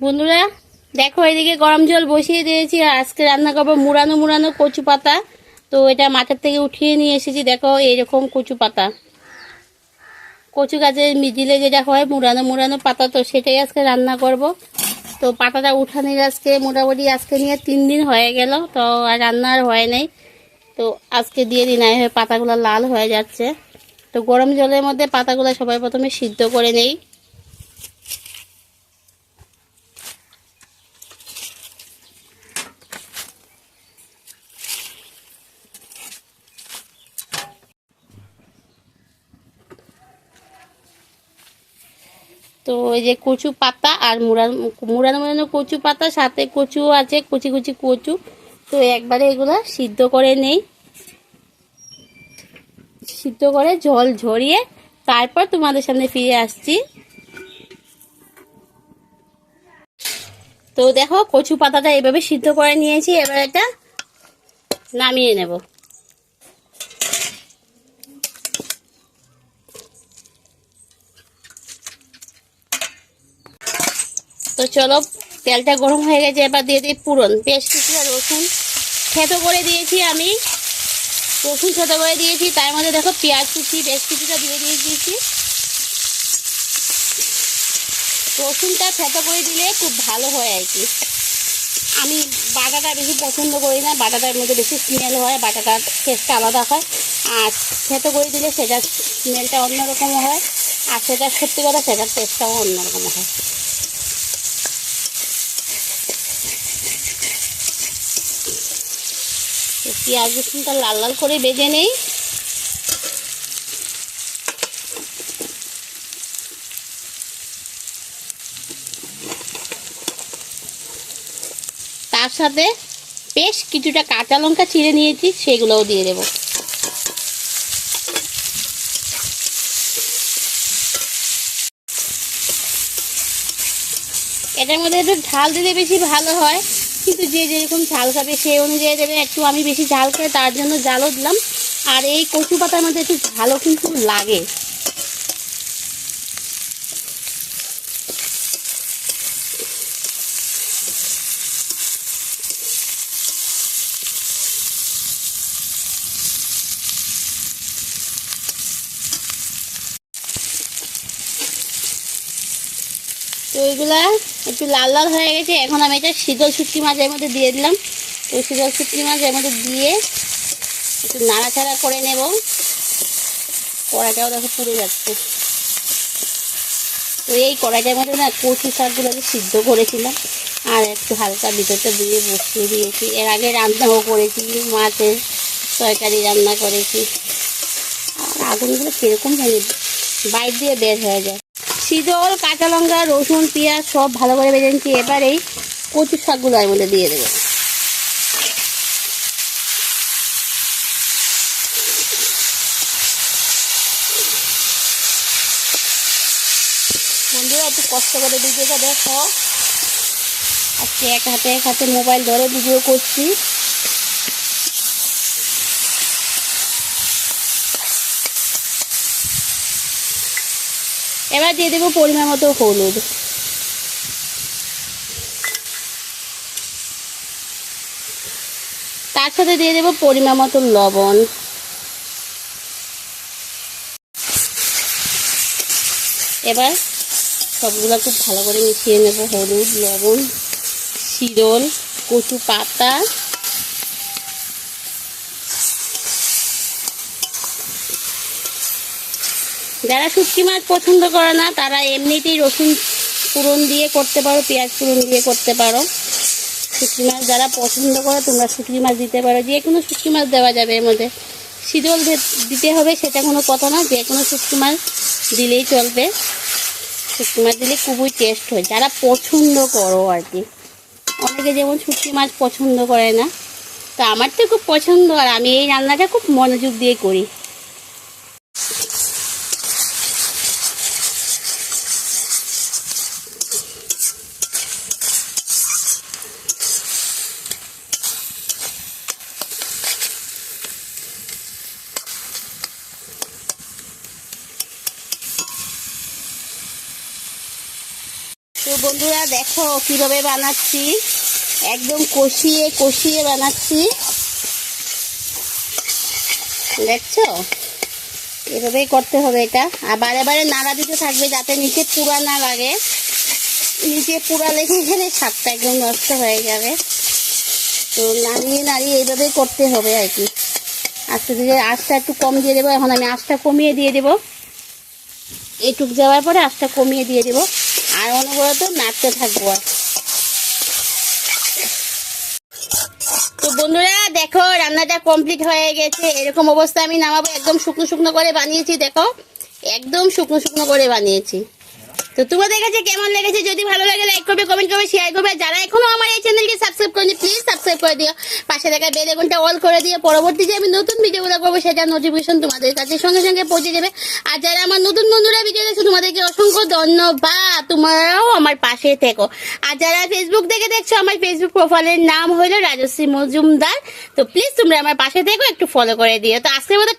বন্ধুরা দেখো, এদিকে গরম জল বসিয়ে দিয়েছি। আজকে রান্না করবো মুড়ানো মুড়ানো কচু পাতা। তো এটা মাঠের থেকে উঠিয়ে নিয়ে এসেছি। দেখো এইরকম কচু পাতা, কচু গাছের মিডিলে যেটা হয় মুড়ানো মুড়ানো পাতা, তো সেটাই আজকে রান্না করব। তো পাতাটা উঠানোর আজকে মোটামুটি আজকে নিয়ে 3 দিন হয়ে গেল, তো আর রান্না আর হয় নাই। তো আজকে দিয়ে দিন হয়ে পাতাগুলো লাল হয়ে যাচ্ছে। তো গরম জলের মধ্যে পাতাগুলো সবাই প্রথমে সিদ্ধ করে নেই। তো এই যে কচু পাতা আর মুড়ানো মুড়ানো কচু পাতা, সাথে কচু আছে, কুচি কুচি কচু। তো একবারে এগুলো সিদ্ধ করে নেই, সিদ্ধ করে জল ঝরিয়ে তারপর তোমাদের সামনে ফিরে আসছি। তো দেখো কচু পাতাটা এভাবে সিদ্ধ করে নিয়েছি, এবার এটা নামিয়ে নেব। তো চলো, তেলটা গরম হয়ে গেছে, এবার দিয়ে দিই পুরন। পেঁয়াজ কুচি আর রসুন থেতো করে দিয়েছি আমি, রসুন থেতো করে দিয়েছি। তার মধ্যে দেখো পেঁয়াজ কুচি পেঁয়াজ কুচিটা দিয়ে দিয়েছি। রসুনটা থেতো করে দিলে খুব ভালো হয় আর কি। আমি বাটাটা বেশি পছন্দ করি না, বাটাটার মধ্যে বেশি স্মেল হয়, বাটাটার টেস্টটা আলাদা হয়। আর থেতো করে দিলে সেটার স্মেলটা অন্যরকম হয়, আর সেটা সত্যি কথা সেটার টেস্টটাও অন্যরকম হয়। পেঁয়াজ রসুনটা লাল লাল করে ভেজে নেই। তার সাথে বেশ কিছুটা কাঁচা লঙ্কা চিড়ে নিয়েছি, সেগুলোও দিয়ে দেব। এটার মধ্যে একটু ঝাল দিলে বেশি ভালো হয়, কিন্তু যে যেরকম ঝাল খাবে সেই অনুযায়ী দেবে। একটু আমি বেশি ঝাল খাই, তার জন্য ঝালও দিলাম। আর এই কচু পাতার মধ্যে একটু ঝালও কিন্তু লাগে। তো এগুলা একটু লাল লাল হয়ে গেছে। এখন আমি এটা শীতল শুটকি মাছের মধ্যে দিয়ে দিলাম। তো শীতল শুটকি মাছের মধ্যে দিয়ে একটু নাড়াচাড়া করে নেব। কড়াইটাও দেখো পুড়ে যাচ্ছে। তো এই কড়াইটার মধ্যে না কচু শাকগুলো সিদ্ধ করেছিলাম, আর একটু হালকা ভিতরটা দিয়ে বসিয়ে দিয়েছি। এর আগে রান্নাও করেছি, মাছের তরকারি রান্না করেছি। আর আগুনগুলো কীরকম জানি বাইর দিয়ে বের হয়ে যায়। শীতল কাঁচা লঙ্কা রসুন পেঁয়াজ সব ভালো করে ভেজে নিচ্ছি। এবার এই কচু শাকগুলো এর মধ্যে দিয়ে দেবো। বন্ধুরা একটু কষ্ট করে ভিডিওটা দেখো। আজকে এক হাতে মোবাইল ধরে ভিডিও করছি। এবার দিয়ে দেবো পরিমাণ মতো হলুদ, তার সাথে দিয়ে দেবো পরিমাণ মতো লবণ। এবার সবগুলো খুব ভালো করে মিশিয়ে নেব। হলুদ লবণ শীতল কচু পাতা, যারা শুটকি মাছ পছন্দ করে না তারা এমনিতেই রসুন ফোড়ন দিয়ে করতে পারো, পেঁয়াজ ফোড়ন দিয়ে করতে পারো। শুটকি মাছ যারা পছন্দ করো তোমরা শুটকি মাছ দিতে পারো, যে কোনো শুটকি মাছ দেওয়া যাবে এর মধ্যে। শীতল দিতে হবে সেটা কোনো কথা না, যে কোনো শুটকি মাছ দিলেই চলবে। শুটকি মাছ দিলে খুবই টেস্ট হয়, যারা পছন্দ করো আর কি। অনেকে যেমন শুটকি মাছ পছন্দ করে না, তো আমার তো খুব পছন্দ, আর আমি এই রান্নাটা খুব মনোযোগ দিয়ে করি। তো বন্ধুরা দেখো কিভাবে বানাচ্ছি, একদম কষিয়ে কষিয়ে বানাচ্ছি, দেখছো? এভাবেই করতে হবে এটা। আর বারে বারে নাড়া দিতে থাকবে যাতে নিচে পুরা না লাগে, নিচে পুরা লেগে গেলে স্বাদটা একদম নষ্ট হয়ে যাবে। তো নাড়িয়ে নাড়িয়ে এইভাবেই করতে হবে আর কি। আস্তে ধীরে আঁচটা একটু কম দিয়ে দেবো। এখন আমি আঁচটা কমিয়ে দিয়ে দেবো, এইটুক যাওয়ার পরে আঁচটা কমিয়ে দিয়ে দেবো আর অনবরত নাড়তে থাকবো। আর তো বন্ধুরা দেখো রান্নাটা কমপ্লিট হয়ে গেছে। এরকম অবস্থা আমি নামাবো। একদম শুকনো শুকনো করে বানিয়েছি, দেখো একদম শুকনো শুকনো করে বানিয়েছি। তো তোমাদের কাছে কেমন লেগেছে? যদি ভালো লাগে লাইক করবে, কমেন্ট করবে, শেয়ার করবে। যারা এখনো আমার এই চ্যানেলকে সাবস্ক্রাইব করেনি প্লিজ সাবস্ক্রাইব করে দিও, পাশে থাকা বেল আইকনটা অল করে দিও। পরবর্তী যে আমি নতুন ভিডিওগুলো করবো সেটা নোটিফিকেশন তোমাদের কাছে সঙ্গে সঙ্গে পৌঁছে যাবে। আর যারা আমার নতুন বন্ধুরা ভিডিও দেখছো তোমাদেরকে অসংখ্য ধন্যবাদ, তোমরাও আমার পাশে থেকো। আর যারা ফেসবুক থেকে দেখছো আমার ফেসবুক প্রোফাইলের নাম হলো রাজশ্রী মজুমদার। তো প্লিজ তোমরা আমার পাশে থেকো, একটু ফলো করে দিও। তো আজকের মতো